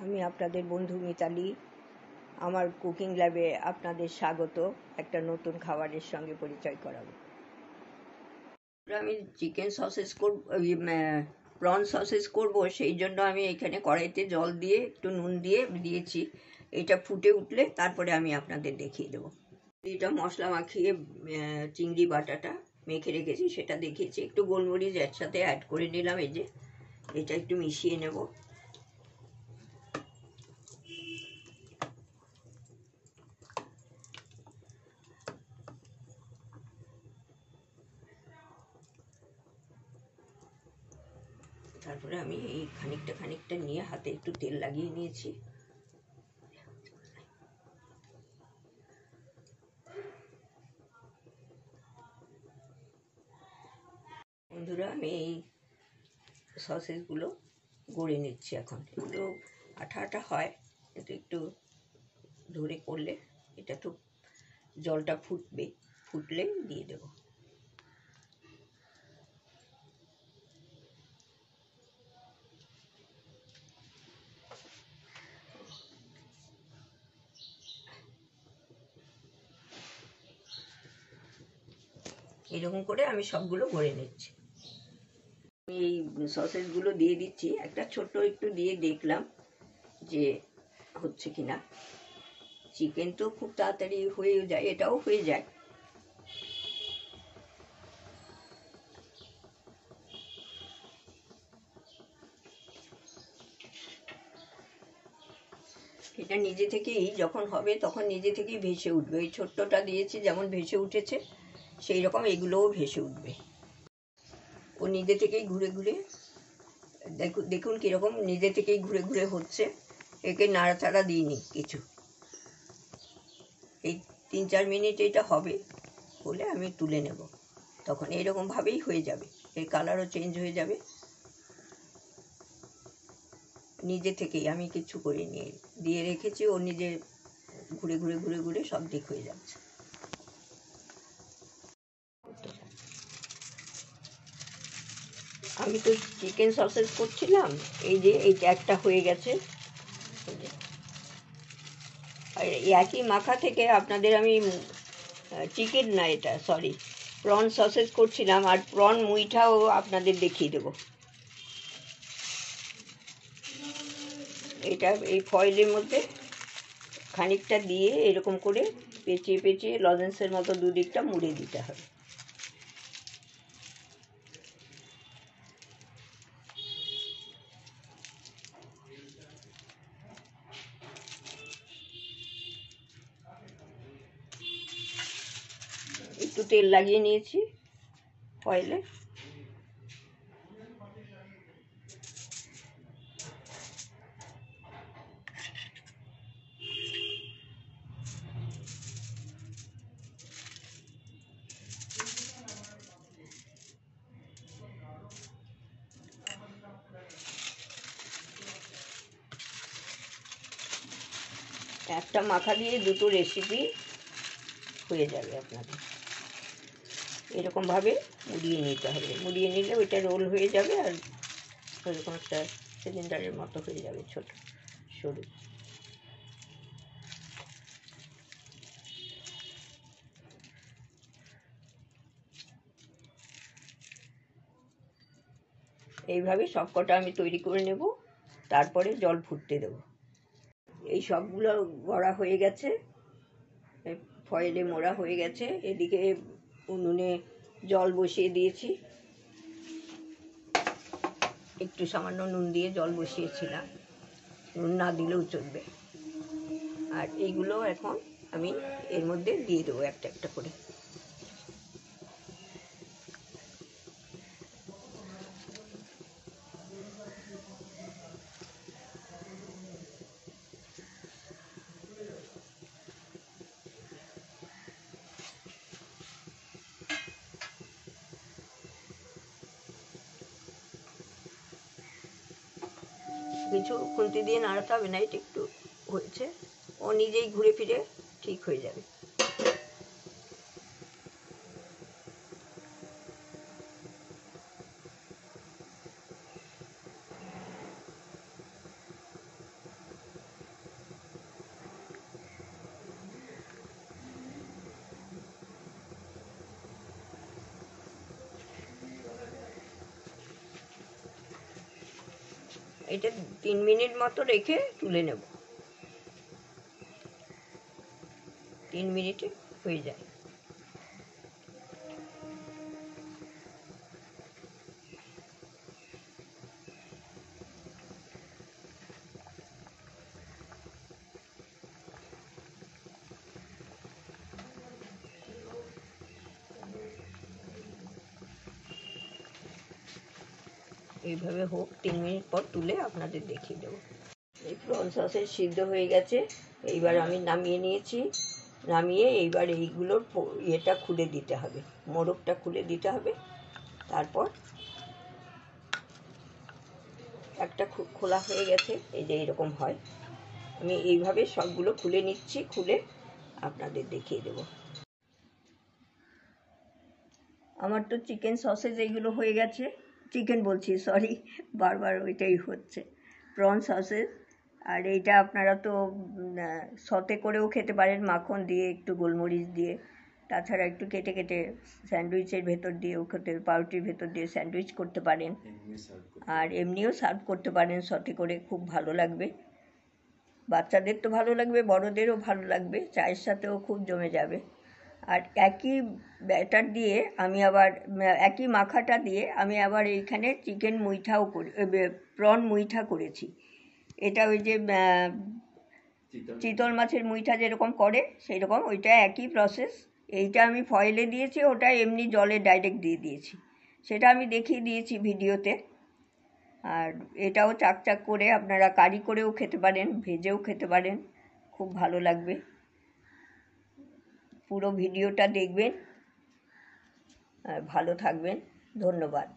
আমি আপনাদের বন্ধু মিতালি। আমার কুকিং ল্যাবে আপনাদের স্বাগত। একটা নতুন খাবারের সঙ্গে পরিচয় করাবো। আমি চিকেন সসেজ করব, প্রন সসেজ করব, সেই জন্য আমি এখানে কড়াইতে জল দিয়ে একটু নুন দিয়ে দিয়েছি। এটা ফুটে উঠলে তারপরে আমি আপনাদের দেখিয়ে দেবো। এটা মশলা মাখিয়ে চিংড়ি বাটাটা মেখে রেখেছি, সেটা দেখিয়েছি। একটু গোলমরিচ একসাথে অ্যাড করে নিলাম। এই যে এটা একটু মিশিয়ে নেব। তারপরে আমি এই খানিকটা নিয়ে হাতে একটু তেল লাগিয়ে নিয়েছি। বন্ধুরা, আমি এই সসেসগুলো গড়ে নিচ্ছি। এখন একটু আঠা আঠা হয়, কিন্তু একটু ধরে করলে এটা তো জলটা ফুটবে, ফুটলে দিয়ে দেব। এরকম করে আমি সবগুলো গড়ে নিচ্ছি। আমি এই সসেসগুলো দিয়ে দিচ্ছি। একটা ছোট্ট একটু দিয়ে দেখলাম যে হচ্ছে কিনা। চিকেন তো খুব তাড়াতাড়ি হয়ে যায়, এটাও হয়ে যায়। এটা নিজে থেকেই যখন হবে তখন নিজে থেকেই ভেসে উঠবে। ওই ছোট্টটা দিয়েছি যেমন ভেসে উঠেছে, সেই রকম এগুলোও ভেসে উঠবে। ও নিজে থেকেই ঘুরে ঘুরে, দেখুন কীরকম নিজে থেকেই ঘুরে ঘুরে হচ্ছে। একে নাড়াচাড়া দিইনি কিছু। এই 3-4 মিনিট এটা হবে, হলে আমি তুলে নেব। তখন এইরকমভাবেই হয়ে যাবে, এর কালারও চেঞ্জ হয়ে যাবে। নিজে থেকেই আমি কিছু করে নিয়ে দিয়ে রেখেছি, ও নিজে ঘুরে ঘুরে ঘুরে ঘুরে সব দিক হয়ে যাচ্ছে। আমি তো চিকেন সসেজ করছিলাম, এই যে এইটা একটা হয়ে গেছে। আর একই মাখা থেকে আপনাদের আমি চিকেন না, এটা সরি, প্রন সসেজ করছিলাম, আর প্রন মুইঠাও আপনাদের দেখিয়ে দেবো। এটা এই ফয়েলের মধ্যে খানিকটা দিয়ে এরকম করে পেঁচিয়ে পেঁচিয়ে লজেন্সের মতো দুদিকটা মুড়ে দিতে হবে। একটু তেল লাগিয়ে নিয়েছি ফয়েলে। একটা মাখা দিয়ে দুটো রেসিপি হয়ে যাবে আপনাদের। এরকমভাবে মুড়িয়ে নিতে হবে, মুড়িয়ে নিলে ওইটা রোল হয়ে যাবে, আর ওইরকম একটা সিলিন্ডারের মতো হয়ে যাবে, ছোট সরু। এইভাবে সবকটা আমি তৈরি করে নেব, তারপরে জল ফুটতে দেব। এই সবগুলো গড়া হয়ে গেছে, ফয়েলে মোড়া হয়ে গেছে। এদিকে উনুনে জল বসিয়ে দিয়েছি, একটু সামান্য নুন দিয়ে জল বসিয়েছিলাম, নুন না দিলেও চলবে। আর এইগুলো এখন আমি এর মধ্যে দিয়ে দেবো একটা একটা করে। কিছু খুন্তি দিয়ে নাড়াতে হবে না, এটা একটু হয়েছে, ও নিজেই ঘুরে ফিরে ঠিক হয়ে যাবে। এটা 3 মিনিট মতো রেখে তুলে নেব। 3 মিনিটে হয়ে যায়। এইভাবে হোক, 3 মিনিট পর তুলে আপনাদের দেখিয়ে দেবো। এই প্রন সসের সিদ্ধ হয়ে গেছে। এইবার আমি নামিয়ে নিয়েছি। নামিয়ে এইবার এইগুলোর ইয়েটা খুলে দিতে হবে, মোড়কটা খুলে দিতে হবে। তারপর একটা খোলা হয়ে গেছে, এই যে এইরকম হয়। আমি এইভাবে সবগুলো খুলে নিচ্ছি, খুলে আপনাদের দেখিয়ে দেব। আমার তো চিকেন সসেজ এইগুলো হয়ে গেছে। চিকেন বলছি, সরি, বারবার ওইটাই হচ্ছে। Prawn sausage. আর এইটা আপনারা তো সতে করেও খেতে পারেন, মাখন দিয়ে, একটু গোলমরিচ দিয়ে। তাছাড়া একটু কেটে কেটে স্যান্ডউইচের ভেতর দিয়েও খেতে, পাউরুটির ভেতর দিয়ে স্যান্ডউইচ করতে পারেন। আর এমনিও সার্ভ করতে পারেন সতে করে, খুব ভালো লাগবে। বাচ্চাদের তো ভালো লাগবে, বড়দেরও ভালো লাগবে, চায়ের সাথেও খুব জমে যাবে। আর একই ব্যাটার দিয়ে আমি আবার, একই মাখাটা দিয়ে আমি আবার এইখানে চিকেন মুইঠাও করি, প্রন মুইঠা করেছি। এটা ওই যে চিতল মাছের মুইঠা যেরকম করে সেই রকম, ওইটা একই প্রসেস। এইটা আমি ফয়েলে দিয়েছি, ওটা এমনি জলে ডাইরেক্ট দিয়ে দিয়েছি, সেটা আমি দেখিয়ে দিয়েছি ভিডিওতে। আর এটাও চাকচাক করে আপনারা কারি করেও খেতে পারেন, ভেজেও খেতে পারেন, খুব ভালো লাগবে। পুরো ভিডিওটা দেখবেন আর ভালো থাকবেন। ধন্যবাদ।